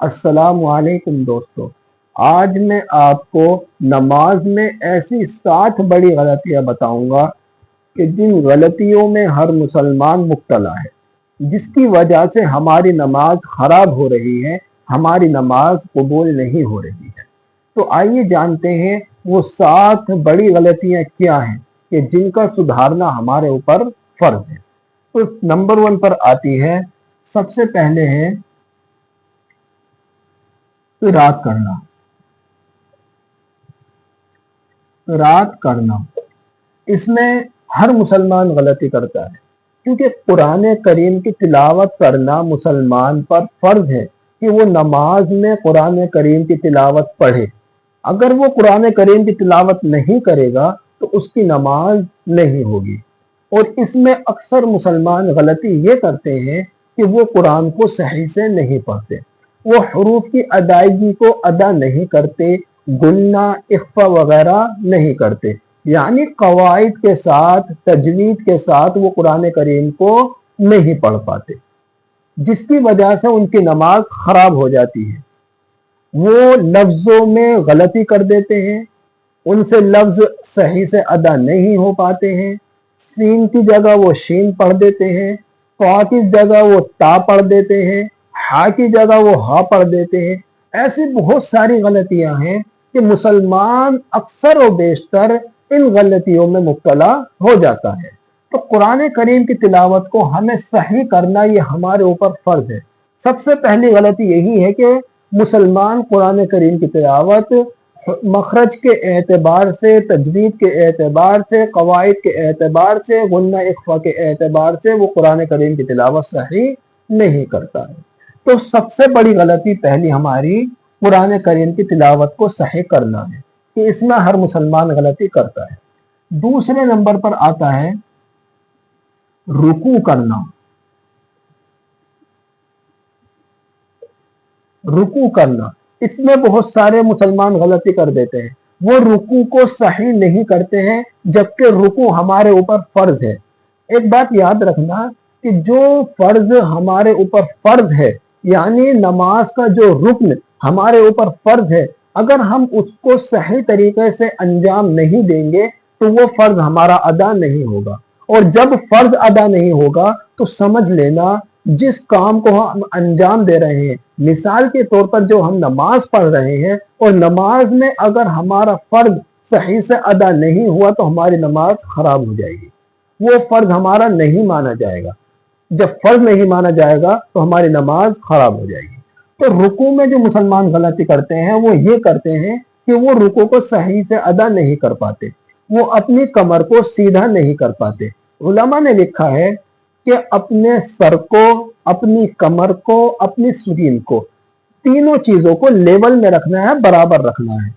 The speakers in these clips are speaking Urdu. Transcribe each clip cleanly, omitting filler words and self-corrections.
السلام علیکم دوستو، آج میں آپ کو نماز میں ایسی 7 بڑی غلطیاں بتاؤں گا کہ جن غلطیوں میں ہر مسلمان مبتلا ہے، جس کی وجہ سے ہماری نماز خراب ہو رہی ہے، ہماری نماز قبول نہیں ہو رہی ہے۔ تو آئیے جانتے ہیں وہ 7 بڑی غلطیاں کیا ہیں کہ جن کا سدھارنا ہمارے اوپر فرض ہے۔ تو نمبر 1 پر آتی ہے، سب سے پہلے ہے رات کرنا۔ اس میں ہر مسلمان غلطی کرتا ہے، کیونکہ قرآن کریم کی تلاوت کرنا مسلمان پر فرض ہے کہ وہ نماز میں قرآن کریم کی تلاوت پڑھے۔ اگر وہ قرآن کریم کی تلاوت نہیں کرے گا تو اس کی نماز نہیں ہوگی۔ اور اس میں اکثر مسلمان غلطی یہ کرتے ہیں کہ وہ قرآن کو صحیح سے نہیں پڑھتے، وہ حروف کی ادائیگی کو ادا نہیں کرتے، گننا اخفا وغیرہ نہیں کرتے، یعنی قواعد کے ساتھ تجوید کے ساتھ وہ قرآن کریم کو نہیں پڑھ پاتے، جس کی وجہ سے ان کی نماز خراب ہو جاتی ہے۔ وہ لفظوں میں غلطی کر دیتے ہیں، ان سے لفظ صحیح سے ادا نہیں ہو پاتے ہیں، سین کی جگہ وہ شین پڑھ دیتے ہیں، طا کی جگہ وہ تا پڑھ دیتے ہیں، ہا کی جگہ وہ ہا پڑھ دیتے ہیں۔ ایسی بہت ساری غلطیاں ہیں کہ مسلمان اکثر و بیشتر ان غلطیوں میں مبتلا ہو جاتا ہے۔ تو قرآن کریم کی تلاوت کو ہمیں صحیح کرنا یہ ہمارے اوپر فرض ہے۔ سب سے پہلی غلطی یہی ہے کہ مسلمان قرآن کریم کی تلاوت مخرج کے اعتبار سے، تجوید کے اعتبار سے، قواعد کے اعتبار سے، غنہ اخفا کے اعتبار سے وہ قرآن کریم کی تلاوت صحیح نہیں کرتا ہے۔ تو سب سے بڑی غلطی پہلی ہماری قرآن کریم کی تلاوت کو صحیح کرنا ہے، کہ اس میں ہر مسلمان غلطی کرتا ہے۔ دوسرے نمبر پر آتا ہے رکوع کرنا۔ اس میں بہت سارے مسلمان غلطی کر دیتے ہیں، وہ رکوع کو صحیح نہیں کرتے ہیں، جبکہ رکوع ہمارے اوپر فرض ہے۔ ایک بات یاد رکھنا کہ جو فرض ہمارے اوپر فرض ہے، یعنی نماز کا جو رکن ہمارے اوپر فرض ہے، اگر ہم اس کو صحیح طریقے سے انجام نہیں دیں گے تو وہ فرض ہمارا ادا نہیں ہوگا، اور جب فرض ادا نہیں ہوگا تو سمجھ لینا جس کام کو ہم انجام دے رہے ہیں، مثال کے طور پر جو ہم نماز پڑھ رہے ہیں، اور نماز میں اگر ہمارا فرض صحیح سے ادا نہیں ہوا تو ہماری نماز خراب ہو جائے گی، وہ فرض ہمارا نہیں مانا جائے گا۔ جب فرض نہیں مانا جائے گا تو ہماری نماز خراب ہو جائے گی۔ تو رکوع میں جو مسلمان غلطی کرتے ہیں وہ یہ کرتے ہیں کہ وہ رکوع کو صحیح سے ادا نہیں کر پاتے، وہ اپنی کمر کو سیدھا نہیں کر پاتے۔ علماء نے لکھا ہے کہ اپنے سر کو، اپنی کمر کو، اپنی سرین کو، تینوں چیزوں کو لیول میں رکھنا ہے، برابر رکھنا ہے۔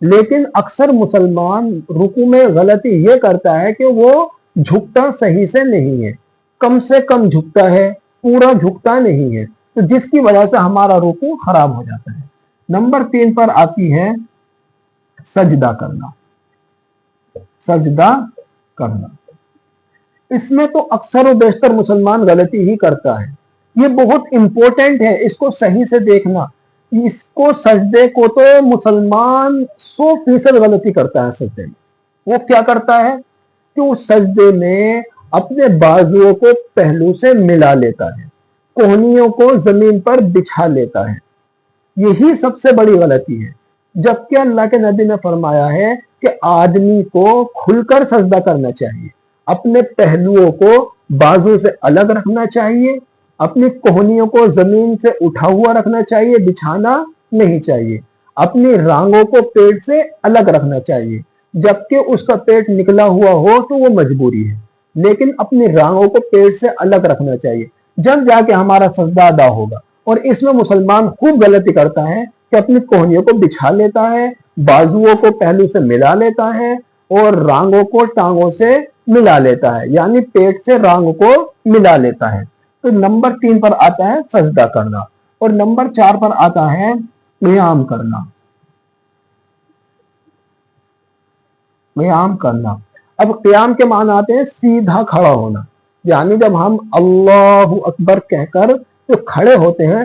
لیکن اکثر مسلمان رکوع میں غلطی یہ کرتا ہے کہ وہ جھکتا صحیح سے نہیں ہے، کم سے کم جھکتا ہے، پورا جھکتا نہیں ہے، تو جس کی وجہ سے ہمارا رکوع خراب ہو جاتا ہے۔ نمبر 3 پر آتی ہے سجدہ کرنا۔ اس میں تو اکثر و بیشتر مسلمان غلطی ہی کرتا ہے، یہ بہت امپورٹنٹ ہے، اس کو صحیح سے دیکھنا۔ اس کو سجدے کو تو مسلمان 100% غلطی کرتا ہے۔ سجدے میں وہ کیا کرتا ہے کہ اس سجدے میں اپنے بازوؤں کو پہلو سے ملا لیتا ہے، کوہنیوں کو زمین پر بچھا لیتا ہے، یہی سب سے بڑی غلطی ہے۔ جبکہ اللہ کے نبی نے فرمایا ہے کہ آدمی کو کھل کر سجدہ کرنا چاہیے، اپنے پہلوؤں کو بازو سے الگ رکھنا چاہیے، اپنی کوہنیوں کو زمین سے اٹھا ہوا رکھنا چاہیے، بچھانا نہیں چاہیے، اپنی رانگوں کو پیٹ سے الگ رکھنا چاہیے۔ جبکہ اس کا پیٹ نکلا ہوا ہو تو وہ مجبوری ہے، لیکن اپنی رانگوں کو پیٹ سے الگ رکھنا چاہیے، جب جا کے ہمارا سجدہ ادا ہوگا۔ اور اس میں مسلمان خوب غلطی کرتا ہے کہ اپنی کوہنیوں کو بچھا لیتا ہے، بازوؤں کو پہلو سے ملا لیتا ہے، اور رانگوں کو ٹانگوں سے ملا لیتا ہے، یعنی پیٹ سے رانگ کو ملا لیتا ہے۔ تو نمبر 3 پر آتا ہے سجدہ کرنا، اور نمبر 4 پر آتا ہے قیام کرنا۔ اب قیام کے معنی آتے ہیں سیدھا کھڑا ہونا، یعنی جب ہم اللہ اکبر کہہ کر جو کھڑے ہوتے ہیں